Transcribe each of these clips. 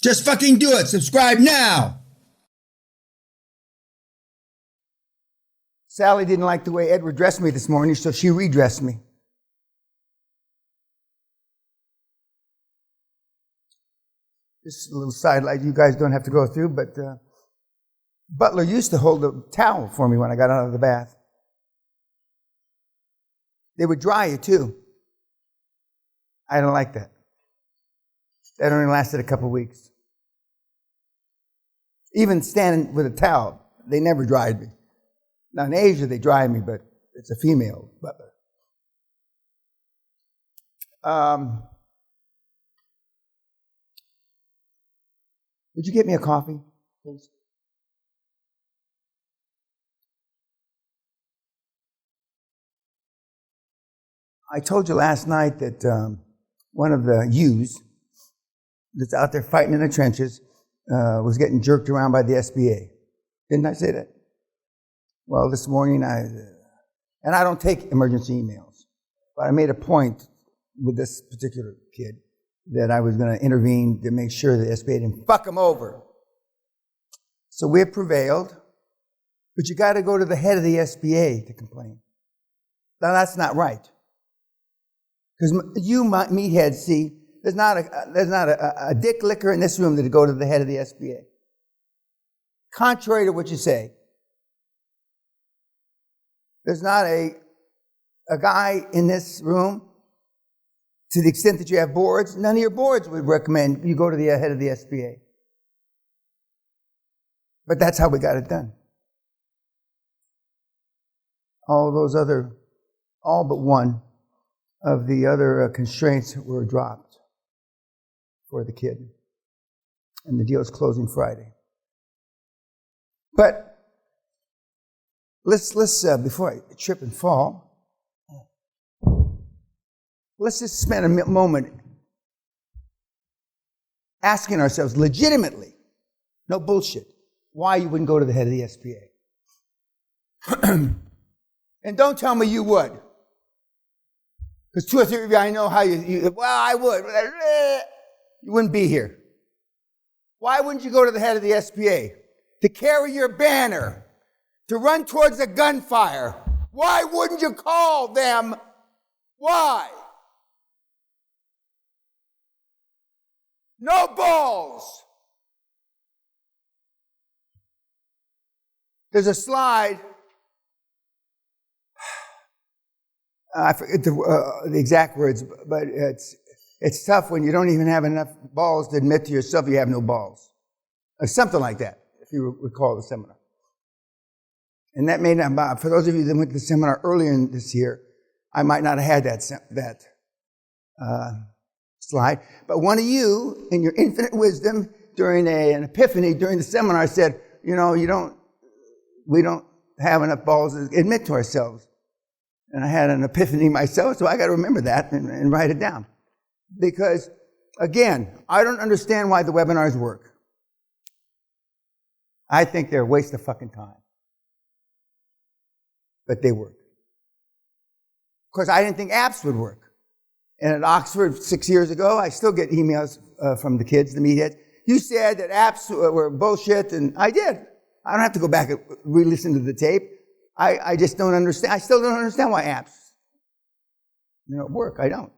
Just fucking do it. Subscribe now. Sally didn't like the way Edward dressed me this morning, so she redressed me. Just a little sidelight you guys don't have to go through, but Butler used to hold a towel for me when I got out of the bath. They would dry you too. I don't like that. That only lasted a couple of weeks. Even standing with a towel, they never dried me. Now in Asia they dry me, but it's a female butler. Would you get me a coffee, please? I told you last night that one of the U's that's out there fighting in the trenches was getting jerked around by the SBA. Didn't I say that? Well, this morning and I don't take emergency emails, but I made a point with this particular kid that I was going to intervene to make sure the SBA didn't fuck him over. So we have prevailed, but you got to go to the head of the SBA to complain. Now that's not right. Because you meatheads see, there's not a dick licker in this room that would go to the head of the SBA. Contrary to what you say, there's not a guy in this room, to the extent that you have boards, none of your boards would recommend you go to the head of the SBA. But that's how we got it done. All but one of the other constraints were dropped for the kid. And the deal is closing Friday. But let's before I trip and fall, let's just spend a moment asking ourselves legitimately, no bullshit, why you wouldn't go to the head of the SBA. And don't tell me you would. Because 2 or 3 of you, I know how well, I would. You wouldn't be here. Why wouldn't you go to the head of the SBA? To carry your banner, to run towards the gunfire. Why wouldn't you call them? Why? No balls. There's a slide. I forget the exact words, but it's tough when you don't even have enough balls to admit to yourself you have no balls. Or something like that, if you recall the seminar. And that may not, for those of you that went to the seminar earlier in this year, I might not have had that slide. But one of you, in your infinite wisdom, during an epiphany during the seminar, said, we don't have enough balls to admit to ourselves. And I had an epiphany myself, so I got to remember that and write it down. Because, again, I don't understand why the webinars work. I think they're a waste of fucking time. But they work. Of course, I didn't think apps would work. And at Oxford 6 years ago, I still get emails from the kids, the meatheads. You said that apps were bullshit, and I did. I don't have to go back and re-listen to the tape. I just don't understand. I still don't understand why apps, work. I don't.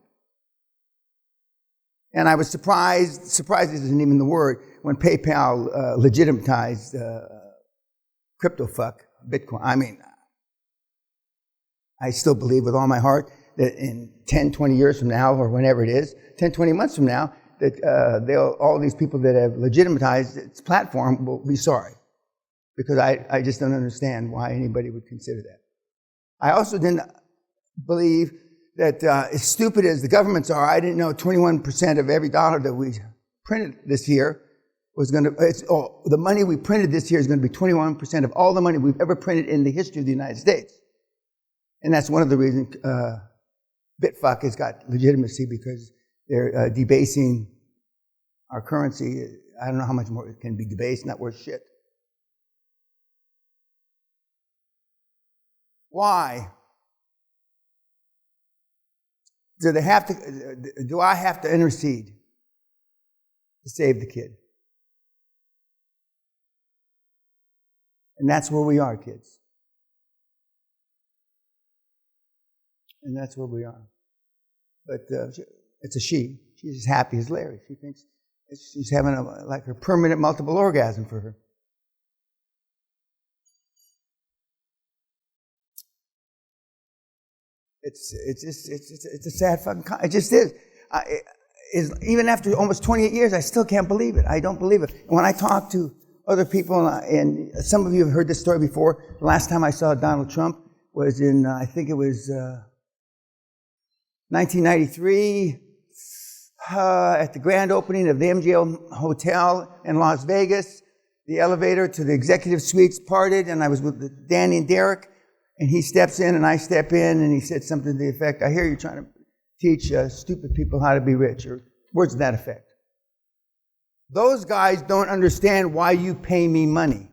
And I was surprised isn't even the word, when PayPal legitimatized crypto fuck, Bitcoin. I mean, I still believe with all my heart that in 10, 20 years from now, or whenever it is, 10, 20 months from now, that all these people that have legitimatized its platform will be sorry. Because I just don't understand why anybody would consider that. I also didn't believe that as stupid as the governments are, I didn't know 21% of every dollar that we printed this year was going to, the money we printed this year is going to be 21% of all the money we've ever printed in the history of the United States. And that's one of the reasons BitFuck has got legitimacy, because they're debasing our currency. I don't know how much more it can be debased, not worth shit. Why? Do I have to intercede to save the kid? And that's where we are, kids. And that's where we are. But it's a she. She's as happy as Larry. She thinks she's having like a permanent multiple orgasm for her. It's a sad fucking. It just is. Even after almost 28 years, I still can't believe it. I don't believe it. And when I talk to other people, and some of you have heard this story before. The last time I saw Donald Trump was in, I think it was 1993, at the grand opening of the MGM Hotel in Las Vegas. The elevator to the executive suites parted, and I was with Danny and Derek, and he steps in, and I step in, and he said something to the effect, "I hear you're trying to teach stupid people how to be rich," or words to that effect. Those guys don't understand why you pay me money.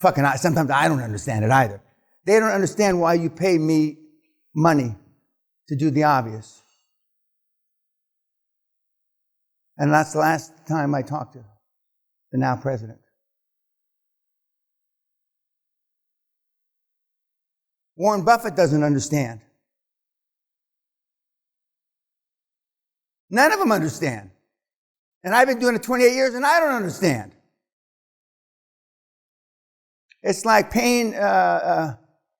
Sometimes I don't understand it either. They don't understand why you pay me money to do the obvious. And that's the last time I talked to the now president. Warren Buffett doesn't understand. None of them understand. And I've been doing it 28 years and I don't understand. It's like paying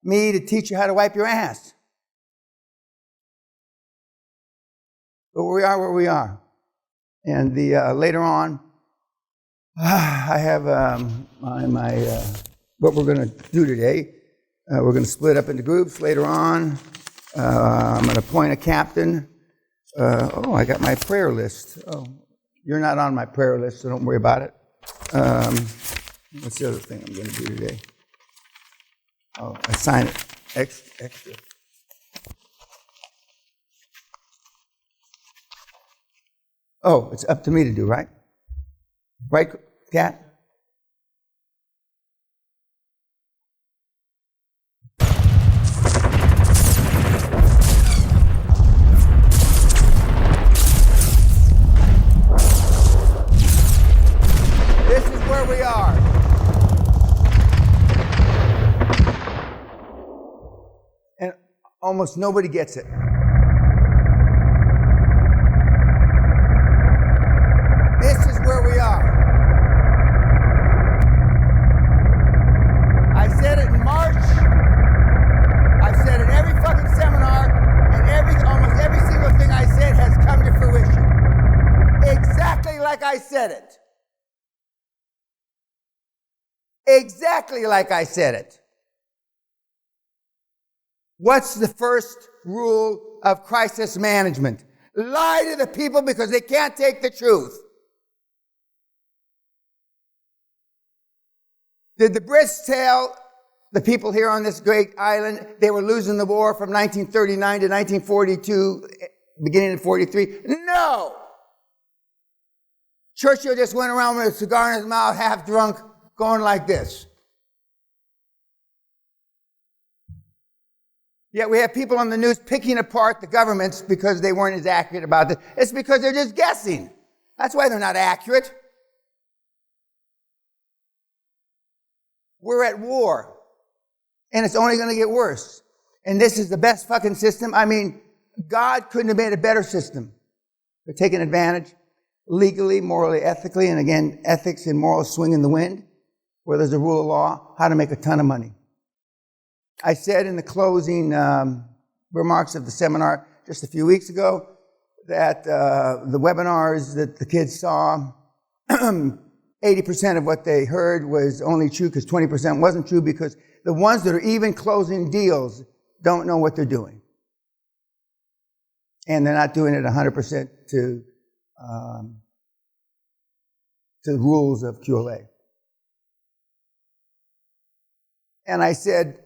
me to teach you how to wipe your ass. But we are where we are. And later on, I have what we're going to do today. We're going to split up into groups later on. I'm going to appoint a captain. I got my prayer list. Oh, you're not on my prayer list, so don't worry about it. What's the other thing I'm going to do today? Oh, I sign it extra. Oh, it's up to me to do, right? Right, Kat? This is where we are. And almost nobody gets it. This is where we are. I said it in March. I've said it in every fucking seminar, and almost every single thing I said has come to fruition. Exactly like I said it. Exactly like I said it. What's the first rule of crisis management? Lie to the people because they can't take the truth. Did the Brits tell the people here on this great island they were losing the war from 1939 to 1942, beginning in 43? No! Churchill just went around with a cigar in his mouth, half drunk, going like this. Yet we have people on the news picking apart the governments because they weren't as accurate about this. It's because they're just guessing. That's why they're not accurate. We're at war. And it's only going to get worse. And this is the best fucking system. I mean, God couldn't have made a better system. They're taking advantage legally, morally, ethically, and again, ethics and morals swing in the wind, where there's a rule of law, how to make a ton of money. I said in the closing remarks of the seminar just a few weeks ago that the webinars that the kids saw, 80% of what they heard was only true because 20% wasn't true, because the ones that are even closing deals don't know what they're doing. And they're not doing it 100% to the rules of QLA. And I said,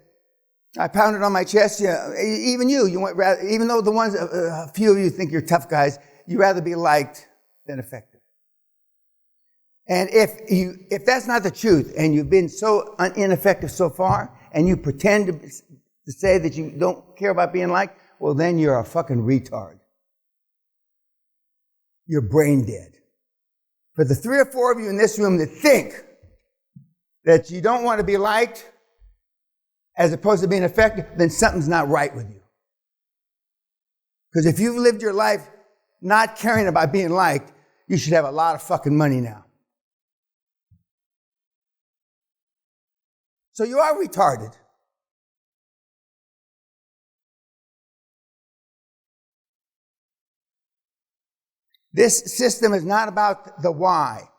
I pounded on my chest, even you want rather, even though the ones, a few of you think you're tough guys, you'd rather be liked than effective. And if that's not the truth, and you've been so ineffective so far, and you pretend to say that you don't care about being liked, well, then you're a fucking retard. You're brain dead. For the 3 or 4 of you in this room that think that you don't want to be liked as opposed to being effective, then something's not right with you. Because if you've lived your life not caring about being liked, you should have a lot of fucking money now. So you are retarded. This system is not about the why.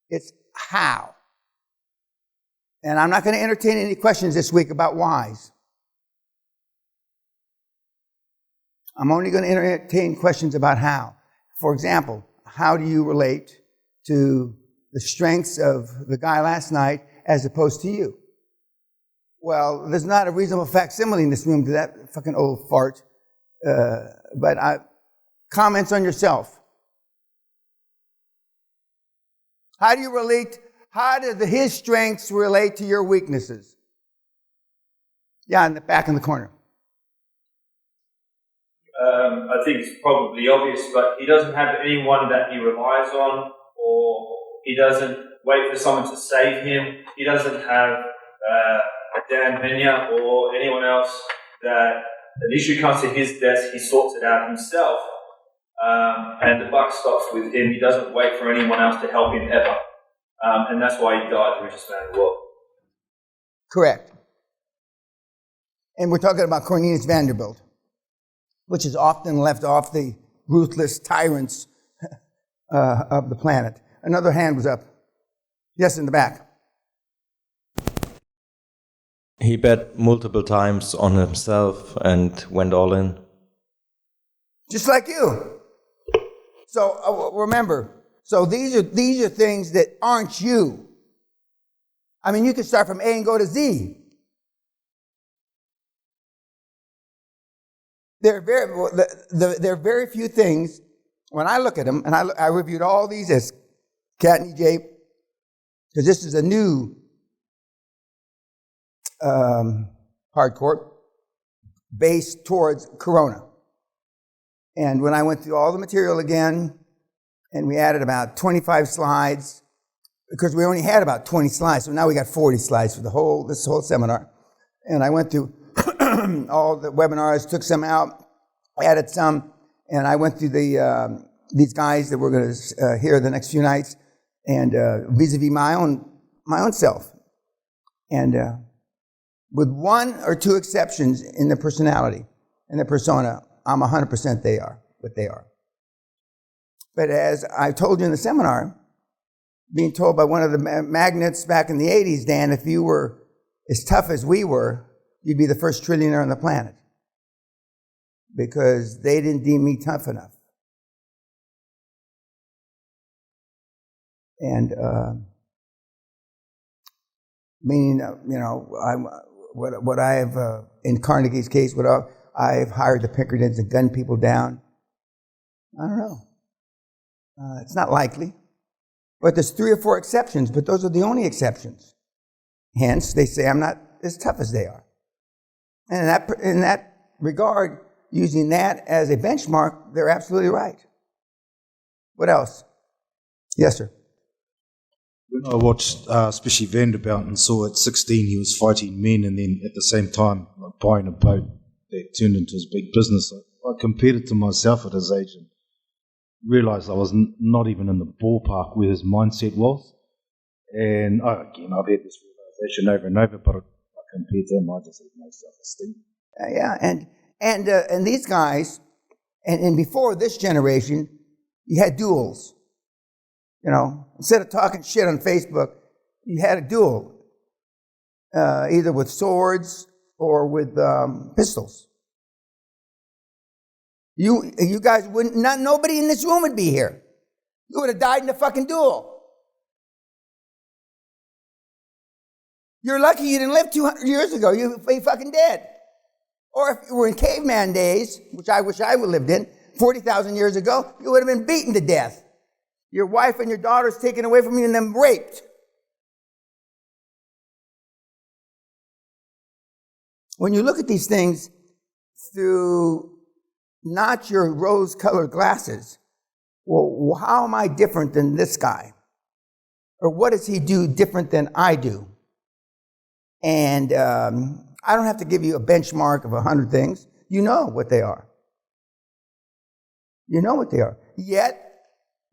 It's how. And I'm not going to entertain any questions this week about whys. I'm only going to entertain questions about how. For example, how do you relate to the strengths of the guy last night as opposed to you? Well, there's not a reasonable facsimile in this room to that fucking old fart. Comments on yourself. How do you relate? How do his strengths relate to your weaknesses? Yeah, in the back in the corner. I think it's probably obvious, but he doesn't have anyone that he relies on, or he doesn't wait for someone to save him. He doesn't have Dan Peña or anyone else that an issue comes to his desk, he sorts it out himself, and the buck stops with him. He doesn't wait for anyone else to help him ever, and that's why he died the richest man in the world. Correct. And we're talking about Cornelius Vanderbilt, which is often left off the ruthless tyrants of the planet. Another hand was up. Yes, in the back. He bet multiple times on himself and went all in. Just like you. So remember, so these are things that aren't you. I mean, you can start from A and go to Z. There are very few things, when I look at them, and I reviewed all these as Cat and EJ, because this is a new hardcore based towards Corona. And when I went through all the material again, and we added about 25 slides, because we only had about 20 slides, so now we got 40 slides for this whole seminar. And I went through all the webinars, took some out, added some, and I went through these guys that we're going to hear the next few nights, and vis-a-vis my own self. And with one or two exceptions in the personality and the persona, I'm 100% they are what they are. But as I told you in the seminar, being told by one of the magnates back in the 80s, Dan, if you were as tough as we were, you'd be the first trillionaire on the planet. Because they didn't deem me tough enough. And meaning, what I have, in Carnegie's case, I've hired the Pinkertons to gun people down. I don't know. It's not likely. But there's 3 or 4 exceptions, but those are the only exceptions. Hence, they say I'm not as tough as they are. And in that regard, using that as a benchmark, they're absolutely right. What else? Yes, sir. I watched especially Vanderbilt and saw at 16 he was fighting men, and then at the same time buying a boat that turned into his big business. I compared it to myself at his age and realised I was not even in the ballpark where his mindset was. And again, I've had this realisation over and over, but I compared to him, I just had no self-esteem. Yeah, and these guys, and before this generation, you had duels. You know, instead of talking shit on Facebook, you had a duel, either with swords or with pistols. You guys wouldn't, nobody in this room would be here. You would have died in a fucking duel. You're lucky you didn't live 200 years ago. You fucking dead. Or if you were in caveman days, which I wish I would have lived in, 40,000 years ago, you would have been beaten to death. Your wife and your daughters taken away from you and then raped. When you look at these things through not your rose-colored glasses, well, how am I different than this guy? Or what does he do different than I do? And I don't have to give you a benchmark of 100 things. You know what they are. You know what they are. Yet,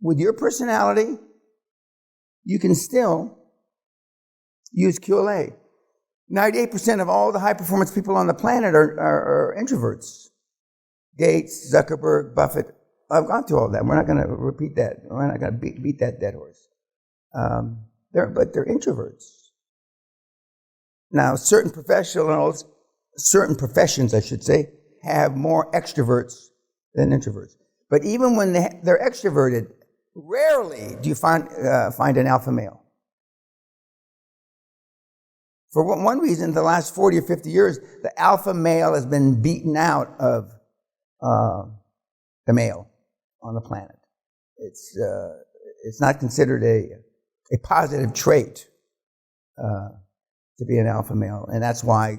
with your personality, you can still use QLA. 98% of all the high-performance people on the planet are introverts. Gates, Zuckerberg, Buffett. I've gone through all that. We're not going to repeat that. We're not going to beat that dead horse. But they're introverts. Now, certain professions, I should say, have more extroverts than introverts. But even when they're extroverted, rarely do you find an alpha male. For one reason, the last 40 or 50 years, the alpha male has been beaten out of the male on the planet. It's not considered a positive trait to be an alpha male, and that's why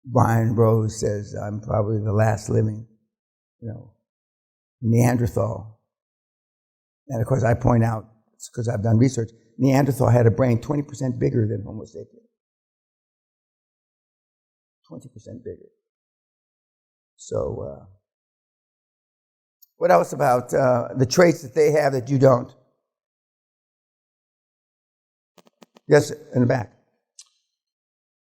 Brian Rose says I'm probably the last living, Neanderthal. And of course, I point out, because I've done research, Neanderthal had a brain 20% bigger than Homo sapien. 20% bigger. So, what else about the traits that they have that you don't? Yes, in the back.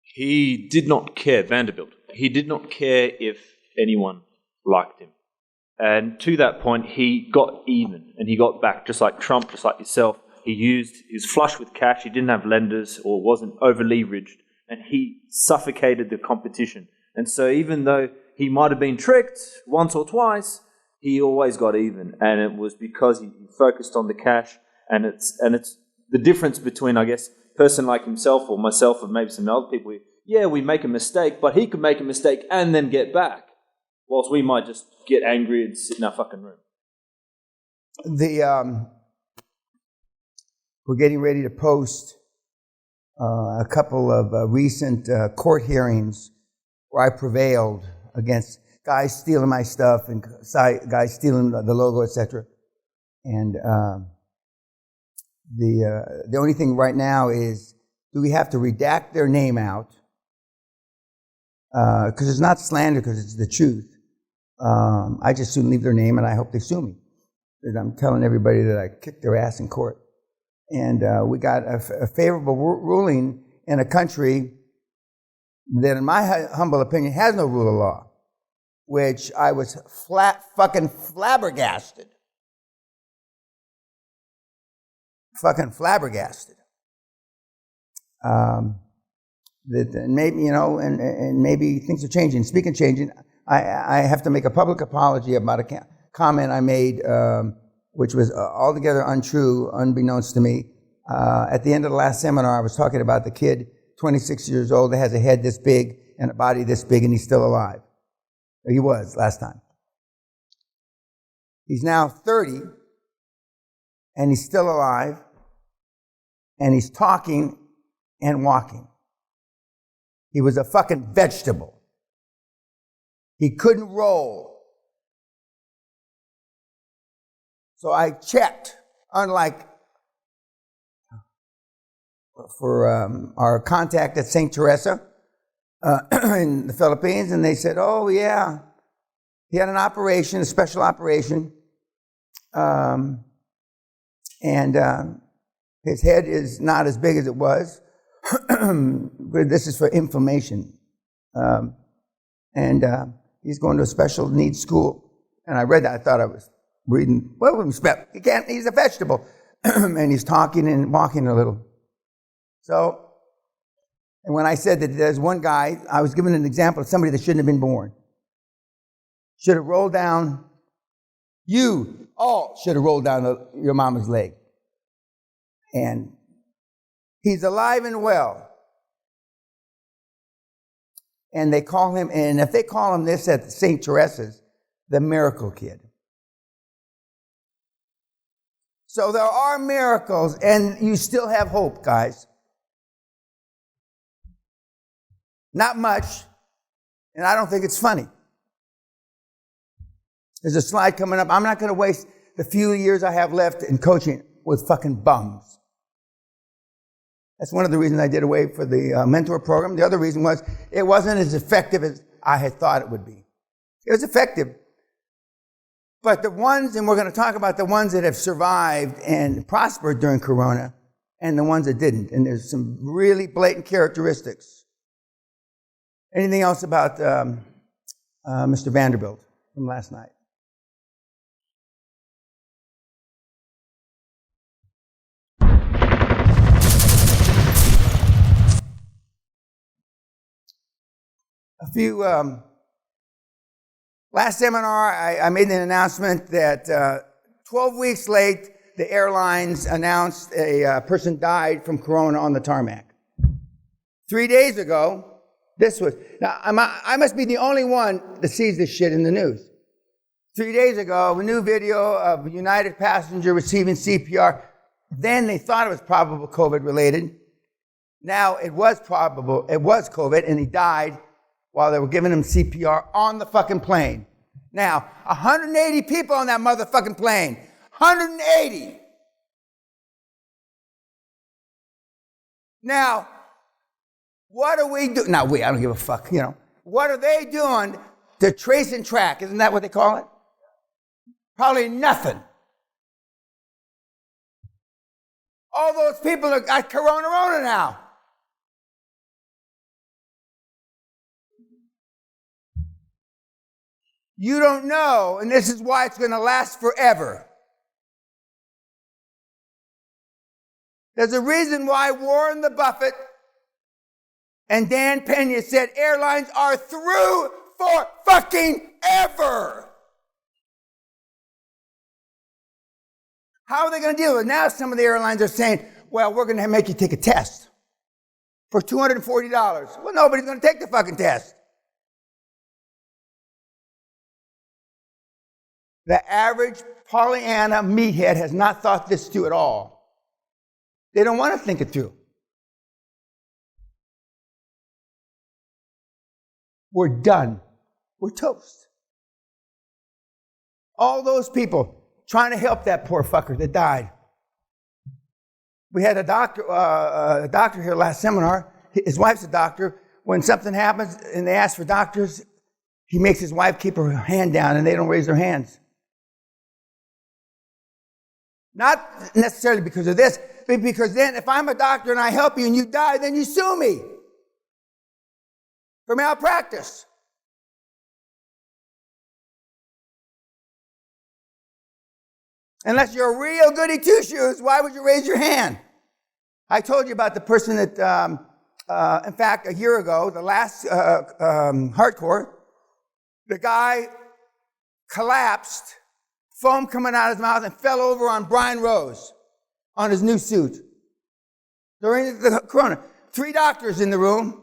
He did not care, Vanderbilt. He did not care if anyone liked him. And to that point, he got even, and he got back, just like Trump, just like yourself. He was flush with cash, he didn't have lenders or wasn't over-leveraged, and he suffocated the competition. And so even though he might have been tricked once or twice, he always got even. And it was because he focused on the cash, and it's the difference between, I guess, a person like himself or myself or maybe some other people. Yeah, we make a mistake, but he could make a mistake and then get back, whilst we might just get angry and sit in our fucking room. We're getting ready to post a couple of recent court hearings where I prevailed against guys stealing my stuff and guys stealing the logo, etc. And the only thing right now is, do we have to redact their name out? Because it's not slander, because it's the truth. I just soon leave their name, and I hope they sue me. And I'm telling everybody that I kicked their ass in court. And we got a favorable ruling in a country that, in my humble opinion, has no rule of law, which I was fucking flabbergasted. Fucking flabbergasted. That maybe, and maybe things are changing. Speaking of changing, I have to make a public apology about a comment I made, which was altogether untrue, unbeknownst to me. At the end of the last seminar, I was talking about the kid, 26 years old, that has a head this big and a body this big, and he's still alive. He was last time. He's now 30, and he's still alive, and he's talking and walking. He was a fucking vegetable. He couldn't roll. So I checked, unlike for our contact at St. Teresa in the Philippines, and they said, oh, yeah, he had an operation, a special operation, and his head is not as big as it was, but this is for inflammation. And he's going to a special needs school. And I read that, I thought I was reading, well, respect, he's a vegetable. And he's talking and walking a little. So, and when I said that there's one guy, I was giving an example of somebody that shouldn't have been born. Should have rolled down, you all should have rolled down your mama's leg. And he's alive and well. And they call him, and if they call him this at St. Teresa's, the miracle kid. So there are miracles, and you still have hope, guys. Not much, and I don't think it's funny. There's a slide coming up. I'm not going to waste the few years I have left in coaching with fucking bums. That's one of the reasons I did away for the mentor program. The other reason was it wasn't as effective as I had thought it would be. It was effective. But the ones, and we're going to talk about the ones that have survived and prospered during Corona and the ones that didn't. And there's some really blatant characteristics. Anything else about Mr. Vanderbilt from last night? Last seminar, I made an announcement that 12 weeks late, the airlines announced a person died from Corona on the tarmac. 3 days ago, now I must be the only one that sees this shit in the news. 3 days ago, a new video of a United passenger receiving CPR. Then they thought it was probable COVID related. Now it was COVID, and he died while they were giving him CPR on the fucking plane. Now, 180 people on that motherfucking plane. 180. Now, what do we do? Now, I don't give a fuck, you know. What are they doing to trace and track? Isn't that what they call it? Probably nothing. All those people are got Corona now. You don't know, and this is why it's going to last forever. There's a reason why Warren Buffett and Dan Peña said airlines are through for fucking ever. How are they going to deal with it? Now some of the airlines are saying, well, we're going to make you take a test for $240. Well, nobody's going to take the fucking test. The average Pollyanna meathead has not thought this through at all. They don't want to think it through. We're done. We're toast. All those people trying to help that poor fucker that died. We had a doctor here last seminar. His wife's a doctor. When something happens and they ask for doctors, he makes his wife keep her hand down and they don't raise their hands. Not necessarily because of this, but because then if I'm a doctor and I help you and you die, then you sue me for malpractice. Unless you're a real goody two-shoes, why would you raise your hand? I told you about the person that, in fact, a year ago, the last hardcore, the guy collapsed, foam coming out of his mouth, and fell over on Brian Rose on his new suit during the Corona. 3 doctors in the room,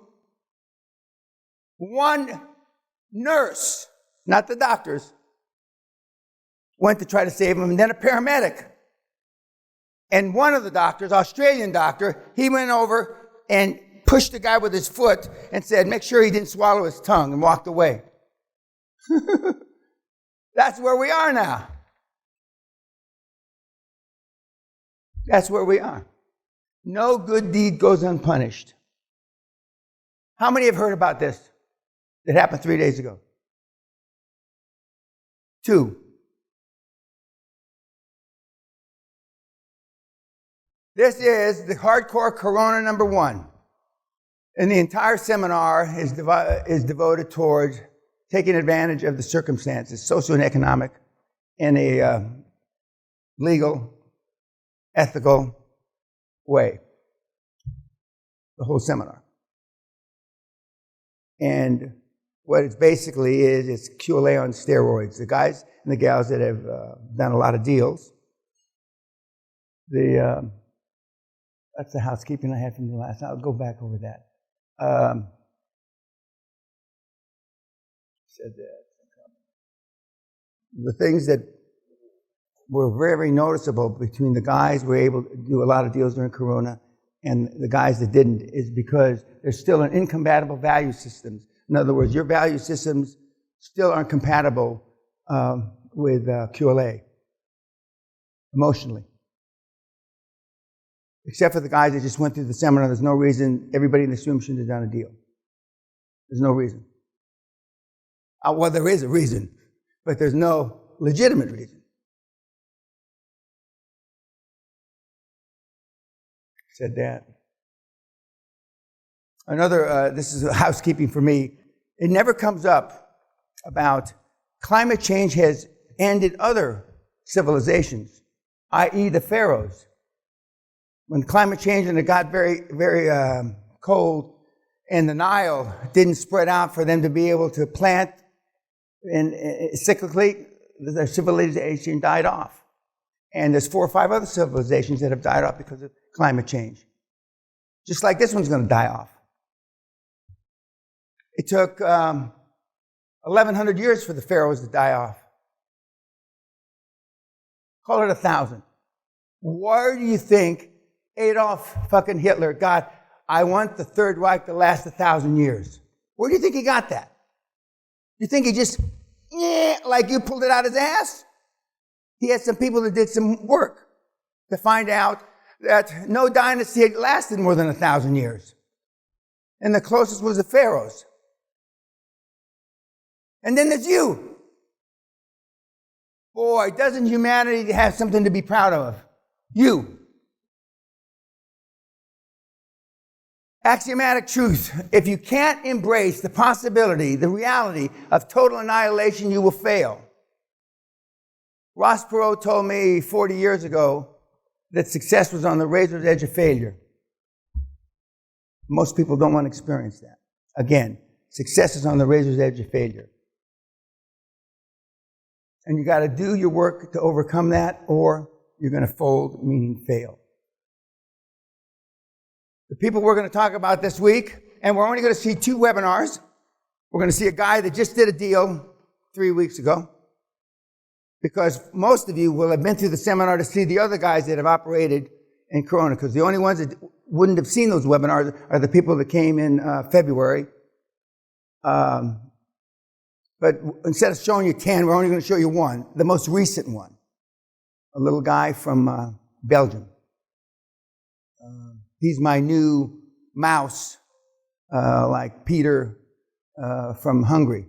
1 nurse, not the doctors, went to try to save him, and then a paramedic. And one of the doctors, Australian doctor, he went over and pushed the guy with his foot and said, make sure he didn't swallow his tongue, and walked away. That's where we are now. That's where we are. No good deed goes unpunished. How many have heard about this that happened 3 days ago? 2. This is the hardcore Corona number 1. And the entire seminar is devoted towards taking advantage of the circumstances, social and economic, in a legal, ethical way. The whole seminar. And what it basically is, it's QLA on steroids. The guys and the gals that have done a lot of deals. That's the housekeeping I had from the last. I'll go back over that. Said that. The things that were very noticeable between the guys who were able to do a lot of deals during Corona and the guys that didn't is because there's still an incompatible value systems. In other words, your value systems still aren't compatible with QLA emotionally. Except for the guys that just went through the seminar, there's no reason everybody in this room shouldn't have done a deal. There's no reason. Well, there is a reason, but there's no legitimate reason. Said that. Another, this is housekeeping for me. It never comes up about climate change has ended other civilizations, i.e. the pharaohs. When climate changed and it got very, very cold, and the Nile didn't spread out for them to be able to plant, and cyclically, the civilization died off. And there's 4 or 5 other civilizations that have died off because of climate change. Just like this one's going to die off. It took 1,100 years for the pharaohs to die off. Call it 1,000. Why do you think Adolf fucking Hitler got, I want the Third Reich to last 1,000 years? Where do you think he got that? You think he just, like you pulled it out his ass? He had some people that did some work to find out that no dynasty had lasted more than 1,000 years. And the closest was the pharaohs. And then there's you. Boy, doesn't humanity have something to be proud of? You. Axiomatic truth. If you can't embrace the possibility, the reality of total annihilation, you will fail. Ross Perot told me 40 years ago that success was on the razor's edge of failure. Most people don't want to experience that. Again, success is on the razor's edge of failure. And you got to do your work to overcome that, or you're going to fold, meaning fail. The people we're going to talk about this week, and we're only going to see 2 webinars. We're going to see a guy that just did a deal 3 weeks ago, because most of you will have been through the seminar to see the other guys that have operated in Corona, because the only ones that wouldn't have seen those webinars are the people that came in February. But instead of showing you 10, we're only going to show you 1, the most recent one. A little guy from Belgium. He's my new mouse, like Peter from Hungary.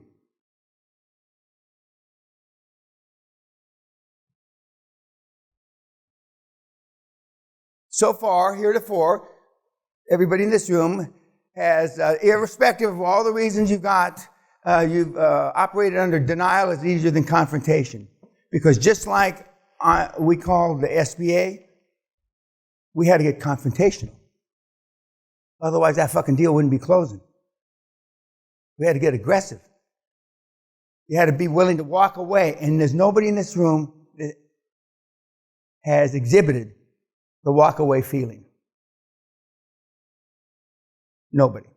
So far, heretofore, everybody in this room has, irrespective of all the reasons you've got, you've operated under denial is easier than confrontation. Because just like we call the SBA, we had to get confrontational. Otherwise, that fucking deal wouldn't be closing. We had to get aggressive. You had to be willing to walk away. And there's nobody in this room that has exhibited the walk away feeling. Nobody.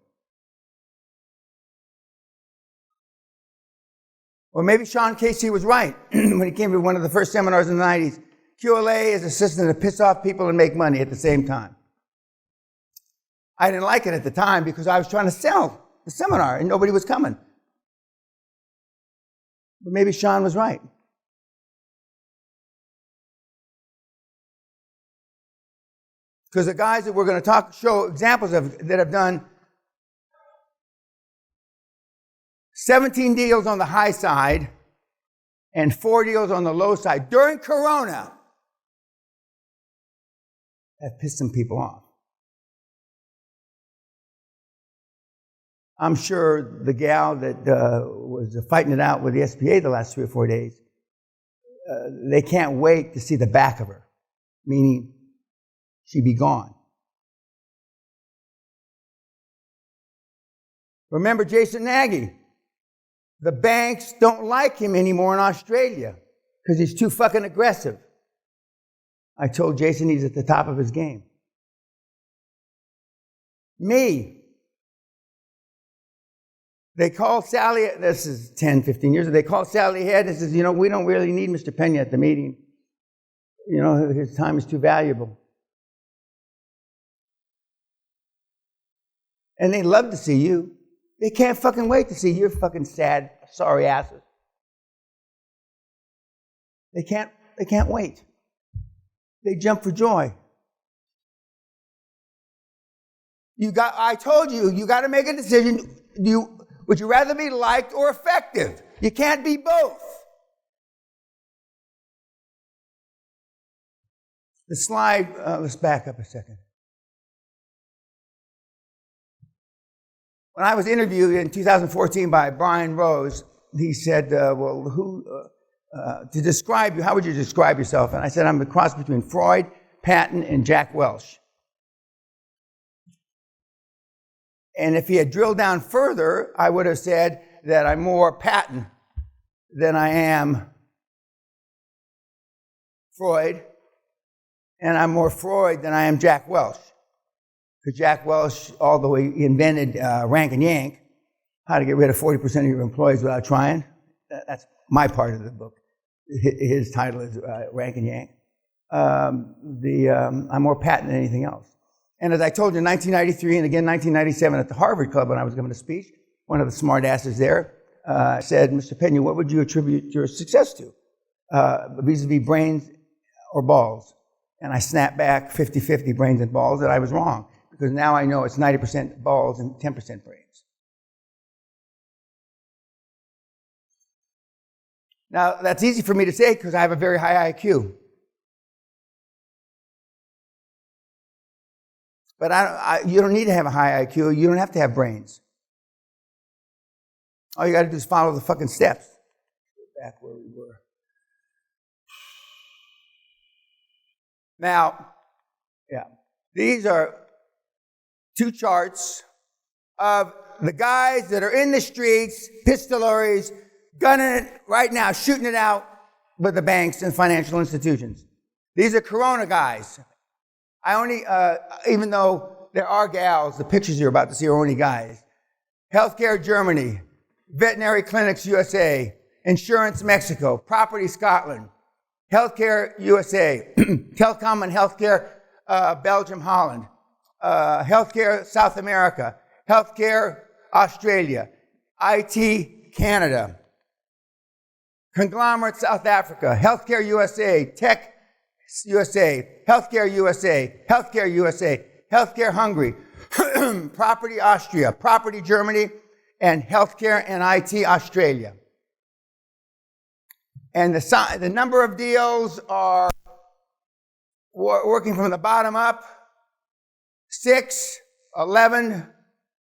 Or maybe Sean Casey was right when he came to one of the first seminars in the 90s. QLA is a system to piss off people and make money at the same time. I didn't like it at the time because I was trying to sell the seminar and nobody was coming. But maybe Sean was right. Because the guys that we're going to show examples of that have done 17 deals on the high side and 4 deals on the low side during Corona have pissed some people off. I'm sure the gal that was fighting it out with the SBA the last 3 or 4 days, they can't wait to see the back of her, meaning she'd be gone. Remember Jason Nagy? The banks don't like him anymore in Australia because he's too fucking aggressive. I told Jason he's at the top of his game. Me. They called Sally, this is 10, 15 years ago, they called Sally ahead and says, we don't really need Mr. Peña at the meeting. His time is too valuable. And they love to see you. They can't fucking wait to see your fucking sad, sorry asses. They can't wait. They jump for joy. I told you, you got to make a decision. Would you rather be liked or effective? You can't be both. The slide, let's back up a second. When I was interviewed in 2014 by Brian Rose, he said, to describe you, how would you describe yourself? And I said, I'm a cross between Freud, Patton, and Jack Welch. And if he had drilled down further, I would have said that I'm more Patton than I am Freud, and I'm more Freud than I am Jack Welch. Because Jack Welch, although he invented rank and yank, how to get rid of 40% of your employees without trying, that's my part of the book. His title is Rank and Yank. I'm more Patton than anything else. And as I told you, in 1993 and again 1997 at the Harvard Club when I was giving a speech, one of the smart asses there said, Mr. Peña, what would you attribute your success to? Vis-a-vis brains or balls? And I snapped back 50-50 brains and balls, and I was wrong. Because now I know it's 90% balls and 10% brains. Now, that's easy for me to say because I have a very high IQ. But you don't need to have a high IQ. You don't have to have brains. All you got to do is follow the fucking steps. Back where we were. Now, these are two charts of the guys that are in the streets, pistoleries, gunning it right now, shooting it out with the banks and financial institutions. These are Corona guys. Even though there are gals, the pictures you're about to see are only guys. Healthcare Germany, Veterinary Clinics USA, Insurance Mexico, Property Scotland, Healthcare USA, Telecom and Healthcare Belgium, Holland, Healthcare South America, Healthcare Australia, IT Canada, Conglomerate South Africa, Healthcare USA, Tech USA, Healthcare USA, Healthcare USA, Healthcare Hungary, Property Austria, Property Germany, and Healthcare and IT Australia. And the number of deals are working from the bottom up, 6, 11,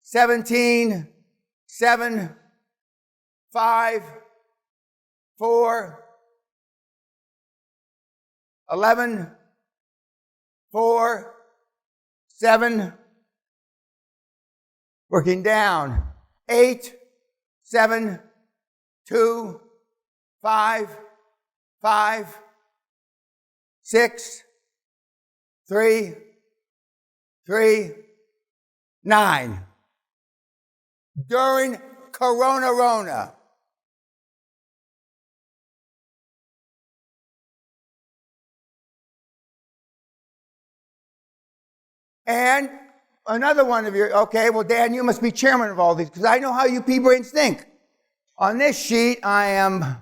17, 7, 5, 4, 11, 4, 7, working down, 8, 7, 2, 5, 5, 6, 3, 3, 9. During Corona. And another one of you, okay, well, Dan, you must be chairman of all these, because I know how you pea-brains think. On this sheet, I am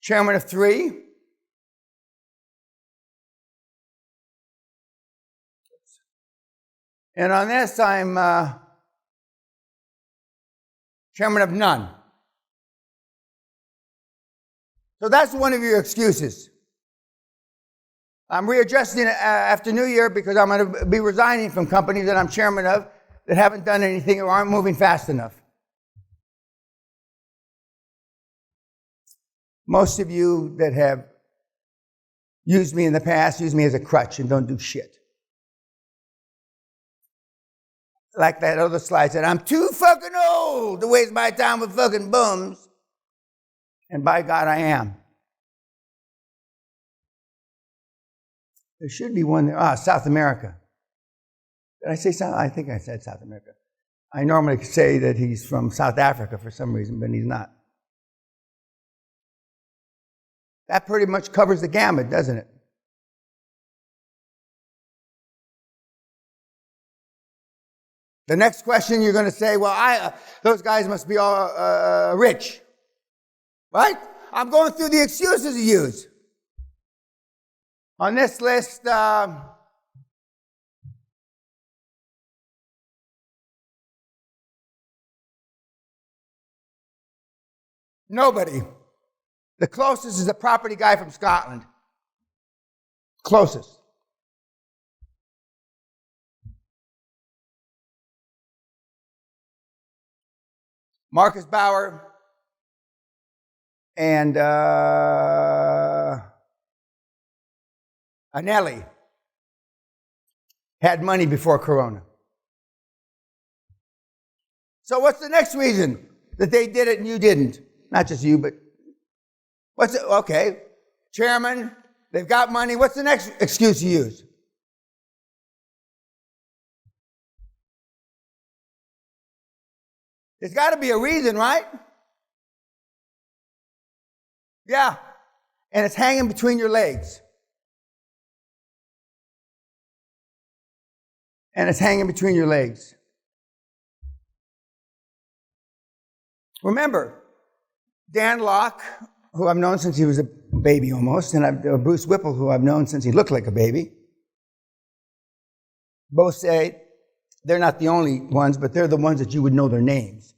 chairman of 3. And on this, I'm chairman of none. So that's one of your excuses. I'm readjusting after New Year because I'm going to be resigning from companies that I'm chairman of that haven't done anything or aren't moving fast enough. Most of you that have used me in the past use me as a crutch and don't do shit. Like that other slide said, I'm too fucking old to waste my time with fucking bums. And by God, I am. There should be one there. South America. Did I say South? I think I said South America. I normally say that he's from South Africa for some reason, but he's not. That pretty much covers the gamut, doesn't it? The next question you're going to say, well, those guys must be all rich. Right? I'm going through the excuses you use. On this list, nobody. The closest is a property guy from Scotland. Closest. Marcus Bauer and Anelli had money before Corona. So what's the next reason that they did it and you didn't? Not just you, but what's it? Okay, chairman, they've got money. What's the next excuse you use? There's got to be a reason, right? Yeah, and it's hanging between your legs. And it's hanging between your legs. Remember, Dan Locke, who I've known since he was a baby almost, and Bruce Whipple, who I've known since he looked like a baby, both say they're not the only ones, but they're the ones that you would know their names.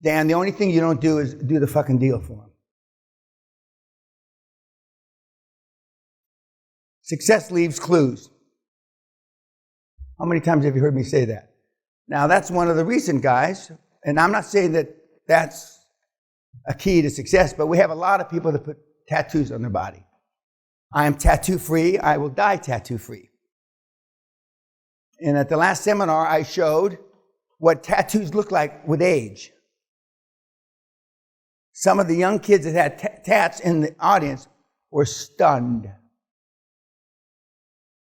Dan, the only thing you don't do is do the fucking deal for him. Success leaves clues. How many times have you heard me say that? Now, that's one of the recent guys, and I'm not saying that that's a key to success, but we have a lot of people that put tattoos on their body. I am tattoo-free. I will die tattoo-free. And at the last seminar, I showed what tattoos look like with age. Some of the young kids that had tats in the audience were stunned.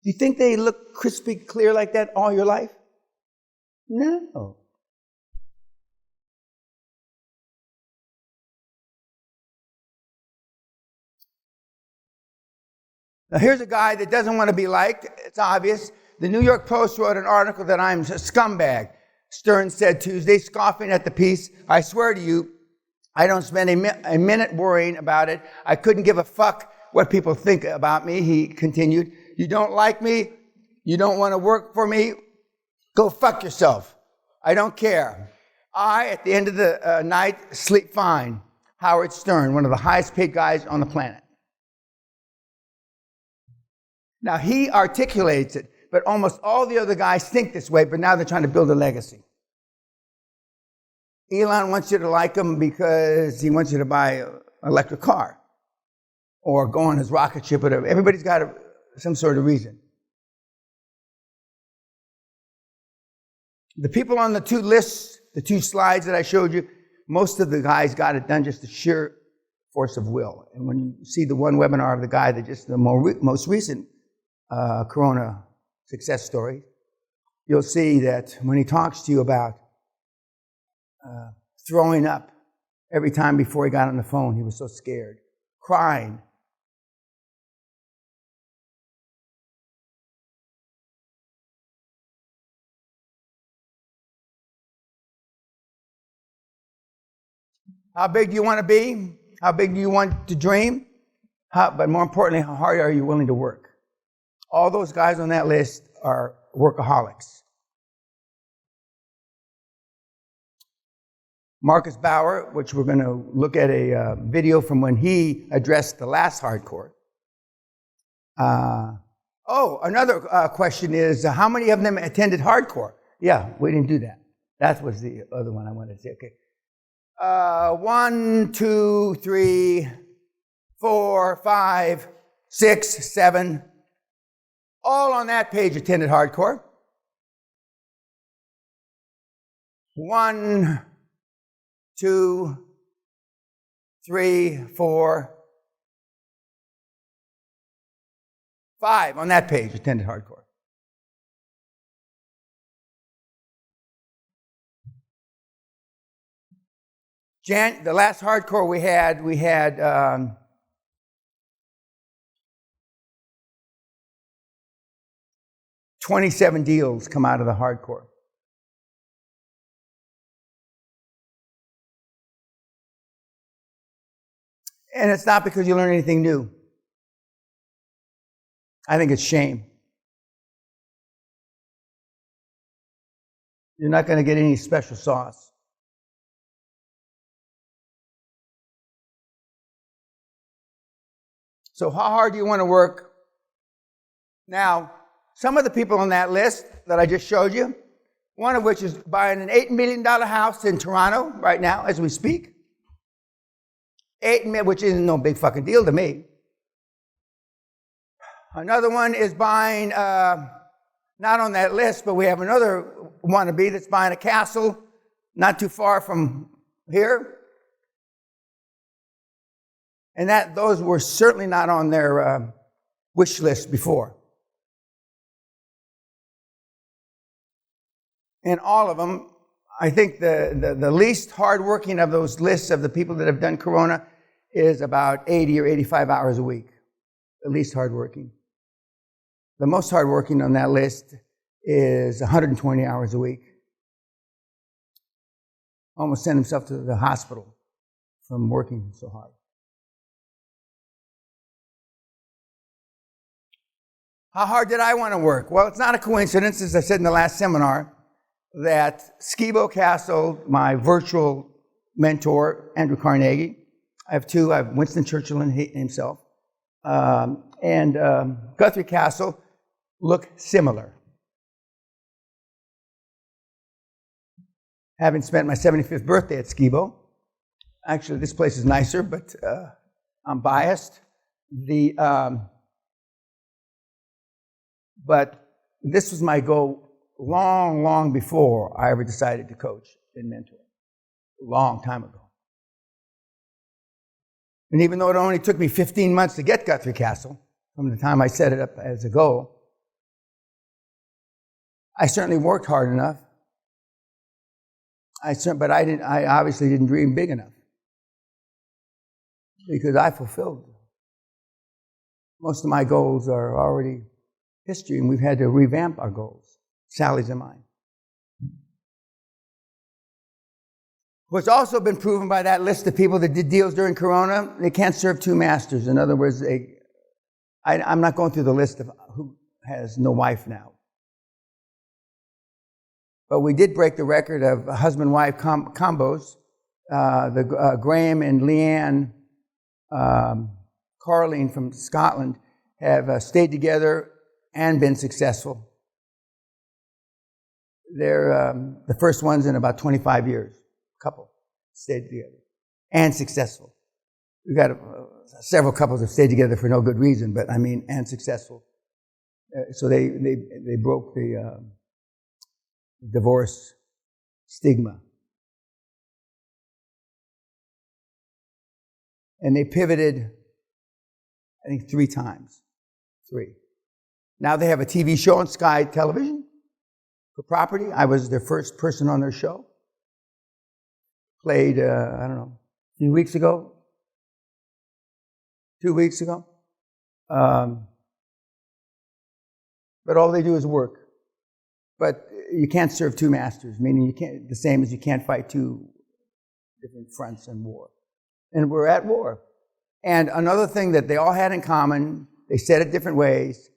Do you think they look crispy clear like that all your life? No. Now here's a guy that doesn't want to be liked. It's obvious. The New York Post wrote an article that I'm a scumbag. Stern said Tuesday, scoffing at the piece, I swear to you, I don't spend a minute worrying about it. I couldn't give a fuck what people think about me, he continued. You don't like me? You don't want to work for me? Go fuck yourself. I don't care. I, at the end of the night, sleep fine. Howard Stern, one of the highest paid guys on the planet. Now, he articulates it, but almost all the other guys think this way, but now they're trying to build a legacy. Elon wants you to like him because he wants you to buy an electric car or go on his rocket ship, whatever. Everybody's got some sort of reason. The people on the two lists, the two slides that I showed you, most of the guys got it done just the sheer force of will. And when you see the one webinar of the guy that just the most recent Corona success story, you'll see that when he talks to you about throwing up every time before he got on the phone, he was so scared, crying. How big do you want to be? How big do you want to dream? But more importantly, how hard are you willing to work? All those guys on that list are workaholics. Marcus Bauer, which we're going to look at a video from when he addressed the last hardcore. Another question is, how many of them attended hardcore? Yeah, we didn't do that. That was the other one I wanted to say. Okay. 1, 2, 3, 4, 5, 6, 7. All on that page attended hardcore. 1, 2, 3, 4, 5 on that page attended hardcore. The last hardcore we had 27 deals come out of the hardcore. And it's not because you learn anything new. I think it's shame. You're not going to get any special sauce. So how hard do you want to work? Now, some of the people on that list that I just showed you, one of which is buying an $8 million house in Toronto right now as we speak. $8 million, which isn't no big fucking deal to me. Another one is buying, not on that list, but we have another wannabe that's buying a castle not too far from here. And those were certainly not on their wish list before. And all of them, I think the least hardworking of those lists of the people that have done Corona is about 80 or 85 hours a week. The least hardworking. The most hardworking on that list is 120 hours a week. Almost sent himself to the hospital from working so hard. How hard did I want to work? Well, it's not a coincidence, as I said in the last seminar, that Skibo Castle, my virtual mentor, Andrew Carnegie, I have two, I have Winston Churchill himself, and Guthrie Castle look similar. Having spent my 75th birthday at Skibo, actually this place is nicer, but I'm biased. But this was my goal long, long before I ever decided to coach and mentor. A long time ago. And even though it only took me 15 months to get Guthrie Castle, from the time I set it up as a goal, I certainly worked hard enough. But I obviously didn't dream big enough. Because I fulfilled. Most of my goals are already history, and we've had to revamp our goals, Sally's and mine. What's also been proven by that list of people that did deals during Corona, they can't serve two masters. In other words, I'm not going through the list of who has no wife now. But we did break the record of husband-wife combos. Graham and Leanne Carling from Scotland have stayed together and been successful. They're the first ones in about 25 years. Couple stayed together and successful. We've got several couples have stayed together for no good reason, but I mean, and successful. So they broke the divorce stigma. And they pivoted, I think, 3 times. 3. Now they have a TV show on Sky Television for property. I was their first person on their show. Played, I don't know, 2 weeks ago. But all they do is work. But you can't serve two masters, meaning you can't, the same as you can't fight two different fronts in war. And we're at war. And another thing that they all had in common, they said it different ways,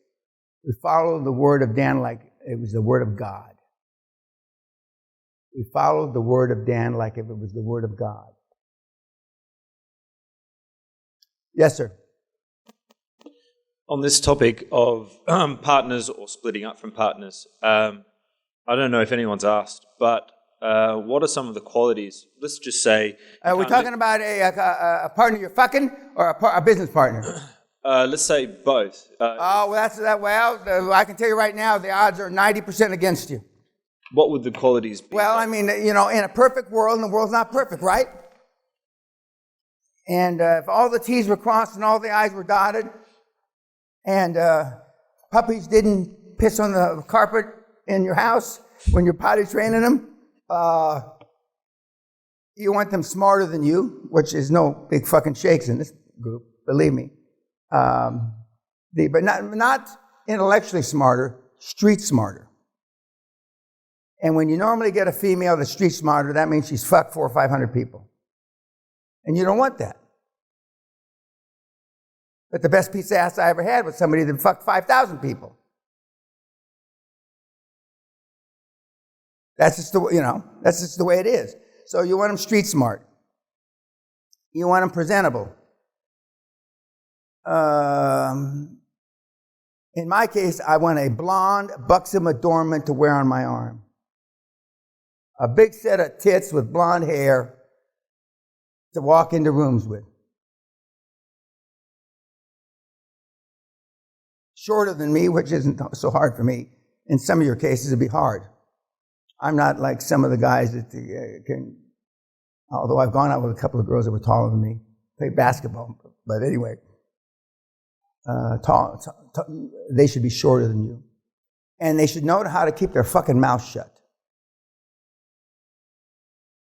we followed the word of Dan like it was the word of God. We followed the word of Dan like if it was the word of God. Yes, sir. On this topic of partners or splitting up from partners, I don't know if anyone's asked, but what are some of the qualities? Let's just say... Are we talking about a partner you're fucking or a business partner? Let's say both. Well, I can tell you right now, the odds are 90% against you. What would the qualities be? Well, I mean, in a perfect world, and the world's not perfect, right? And if all the T's were crossed and all the I's were dotted, and puppies didn't piss on the carpet in your house when you're potty training them, you want them smarter than you, which is no big fucking shakes in this group, believe me. But not intellectually smarter, street smarter. And when you normally get a female that's street smarter, that means she's fucked 400 or 500 people. And you don't want that. But the best piece of ass I ever had was somebody that fucked 5,000 people. That's just that's just the way it is. So you want them street smart. You want them presentable. In my case, I want a blonde, buxom adornment to wear on my arm. A big set of tits with blonde hair to walk into rooms with. Shorter than me, which isn't so hard for me. In some of your cases, it'd be hard. I'm not like some of the guys that can, although I've gone out with a couple of girls that were taller than me, play basketball. But anyway, they should be shorter than you. And they should know how to keep their fucking mouth shut.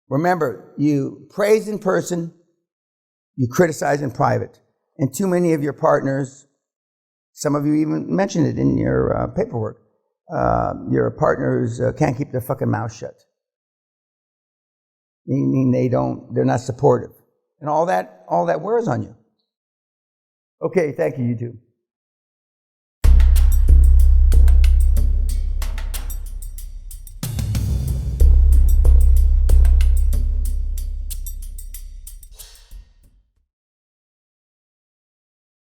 Remember, you praise in person, you criticize in private. And too many of your partners, some of you even mentioned it in your paperwork, your partners can't keep their fucking mouth shut. Meaning they're not supportive. And all that wears on you. Okay, thank you, you two.